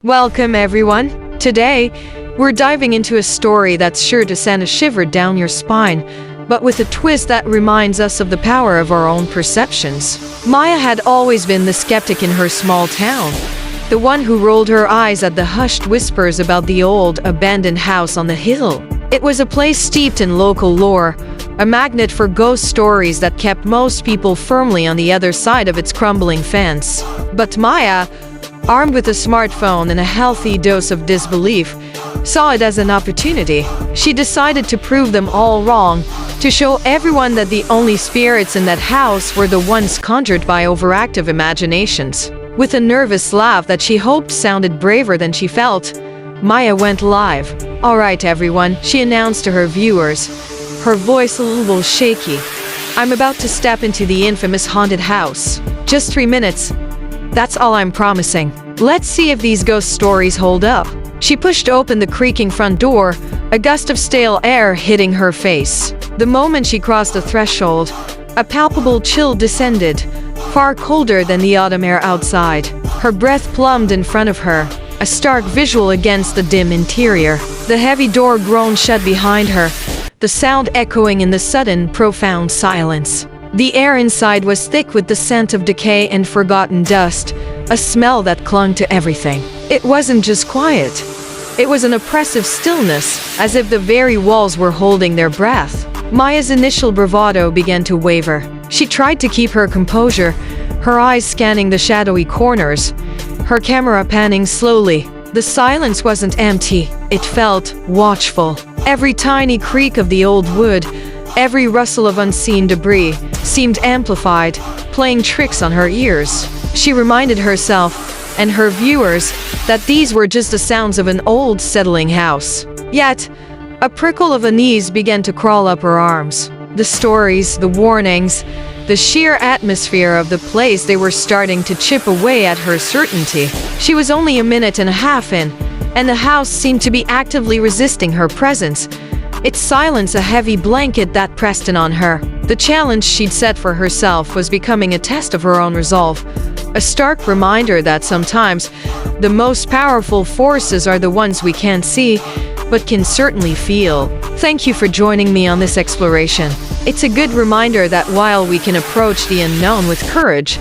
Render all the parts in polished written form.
Welcome, everyone. Today, we're diving into a story that's sure to send a shiver down your spine, but with a twist that reminds us of the power of our own perceptions. Maya had always been the skeptic in her small town, the one who rolled her eyes at the hushed whispers about the old, abandoned house on the hill. It was a place steeped in local lore, a magnet for ghost stories that kept most people firmly on the other side of its crumbling fence. But Maya, armed with a smartphone and a healthy dose of disbelief, saw it as an opportunity. She decided to prove them all wrong, to show everyone that the only spirits in that house were the ones conjured by overactive imaginations. With a nervous laugh that she hoped sounded braver than she felt, Maya went live. "All right, everyone," she announced to her viewers, her voice a little shaky. "I'm about to step into the infamous haunted house. Just 3 minutes. That's all I'm promising. Let's see if these ghost stories hold up." She pushed open the creaking front door, a gust of stale air hitting her face. The moment she crossed the threshold, a palpable chill descended, far colder than the autumn air outside. Her breath plumbed in front of her, a stark visual against the dim interior. The heavy door groaned shut behind her, the sound echoing in the sudden, profound silence. The air inside was thick with the scent of decay and forgotten dust, a smell that clung to everything. It wasn't just quiet. It was an oppressive stillness, as if the very walls were holding their breath. Maya's initial bravado began to waver. She tried to keep her composure, her eyes scanning the shadowy corners, her camera panning slowly. The silence wasn't empty. It felt watchful. Every tiny creak of the old wood, every rustle of unseen debris, seemed amplified, playing tricks on her ears. She reminded herself and her viewers that these were just the sounds of an old settling house. Yet, a prickle of unease began to crawl up her arms. The stories, the warnings, the sheer atmosphere of the place, they were starting to chip away at her certainty. She was only a minute and a half in, and the house seemed to be actively resisting her presence, its silence a heavy blanket that pressed in on her. The challenge she'd set for herself was becoming a test of her own resolve, a stark reminder that sometimes the most powerful forces are the ones we can't see, but can certainly feel. Thank you for joining me on this exploration. It's a good reminder that while we can approach the unknown with courage,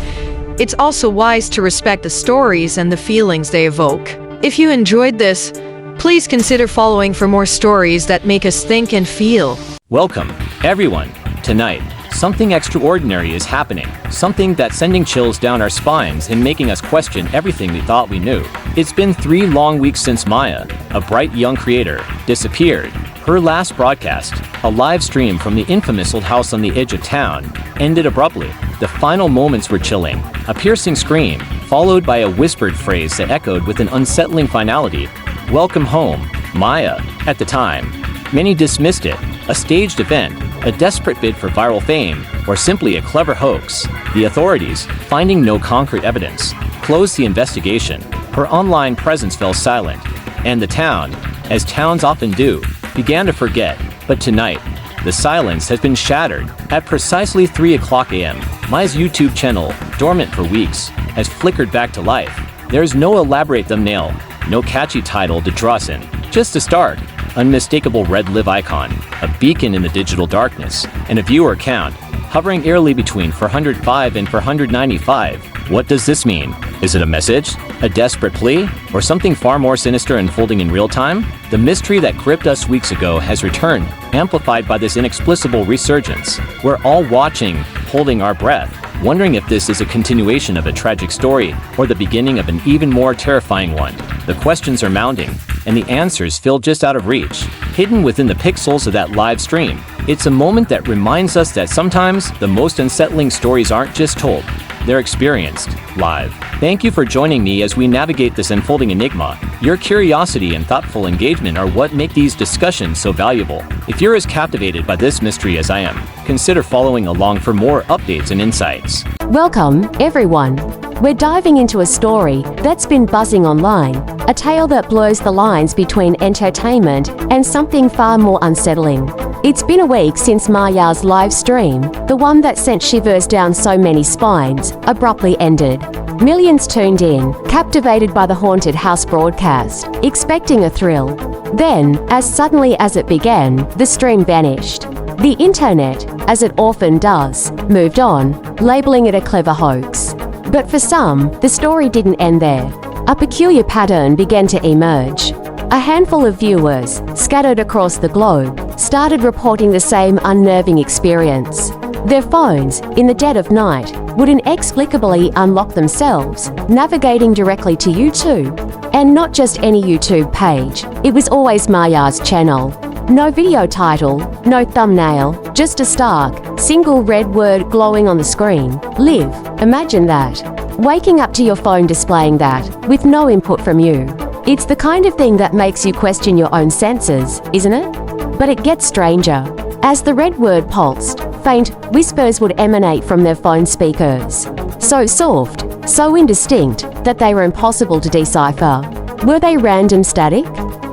it's also wise to respect the stories and the feelings they evoke. If you enjoyed this, please consider following for more stories that make us think and feel. Welcome, everyone. Tonight, something extraordinary is happening. Something that's sending chills down our spines and making us question everything we thought we knew. It's been 3 long weeks since Maya, a bright young creator, disappeared. Her last broadcast, a live stream from the infamous old house on the edge of town, ended abruptly. The final moments were chilling. A piercing scream, followed by a whispered phrase that echoed with an unsettling finality. "Welcome home, Maya." At the time, many dismissed it, a staged event, a desperate bid for viral fame, or simply a clever hoax. The authorities, finding no concrete evidence, closed the investigation. Her online presence fell silent, and the town, as towns often do, began to forget. But tonight, the silence has been shattered. At precisely 3 o'clock a.m., Maya's YouTube channel, dormant for weeks, has flickered back to life. There's no elaborate thumbnail, no catchy title to draw us in, just a stark, unmistakable red live icon, a beacon in the digital darkness, and a viewer count hovering eerily between 405 and 495. What does this mean? Is it a message? A desperate plea? Or something far more sinister unfolding in real time? The mystery that gripped us weeks ago has returned, amplified by this inexplicable resurgence. We're all watching, holding our breath, wondering if this is a continuation of a tragic story or the beginning of an even more terrifying one. The questions are mounting, and the answers feel just out of reach, hidden within the pixels of that live stream. It's a moment that reminds us that sometimes the most unsettling stories aren't just told, they're experienced live. Thank you for joining me as we navigate this unfolding enigma. Your curiosity and thoughtful engagement are what make these discussions so valuable. If you're as captivated by this mystery as I am, consider following along for more updates and insights. Welcome, everyone. We're diving into a story that's been buzzing online, a tale that blurs the lines between entertainment and something far more unsettling. It's been a week since Maya's live stream, the one that sent shivers down so many spines, abruptly ended. Millions tuned in, captivated by the haunted house broadcast, expecting a thrill. Then, as suddenly as it began, the stream vanished. The internet, as it often does, moved on, labeling it a clever hoax. But for some, the story didn't end there. A peculiar pattern began to emerge. A handful of viewers, scattered across the globe, started reporting the same unnerving experience. Their phones, in the dead of night, would inexplicably unlock themselves, navigating directly to YouTube. And not just any YouTube page, it was always Maya's channel. No video title, no thumbnail, just a stark, single red word glowing on the screen. Live. Imagine that. Waking up to your phone displaying that, with no input from you. It's the kind of thing that makes you question your own senses, isn't it? But it gets stranger. As the red word pulsed, faint whispers would emanate from their phone speakers. So soft, so indistinct, that they were impossible to decipher. Were they random static?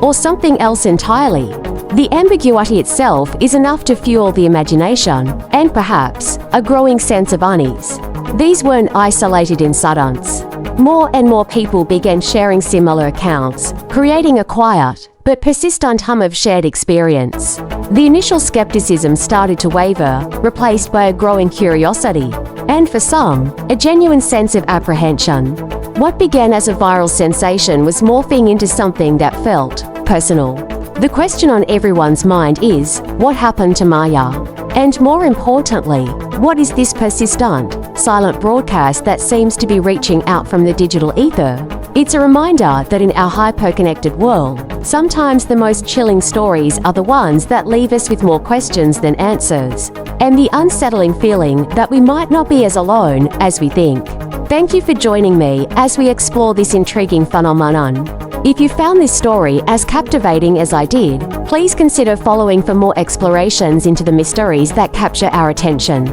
Or something else entirely? The ambiguity itself is enough to fuel the imagination, and perhaps, a growing sense of unease. These weren't isolated incidents. More and more people began sharing similar accounts, creating a quiet but persistent hum of shared experience. The initial skepticism started to waver, replaced by a growing curiosity, and for some, a genuine sense of apprehension. What began as a viral sensation was morphing into something that felt personal. The question on everyone's mind is, what happened to Maya? And more importantly, what is this persistent, silent broadcast that seems to be reaching out from the digital ether? It's a reminder that in our hyper-connected world, sometimes the most chilling stories are the ones that leave us with more questions than answers, and the unsettling feeling that we might not be as alone as we think. Thank you for joining me as we explore this intriguing phenomenon. If you found this story as captivating as I did, please consider following for more explorations into the mysteries that capture our attention.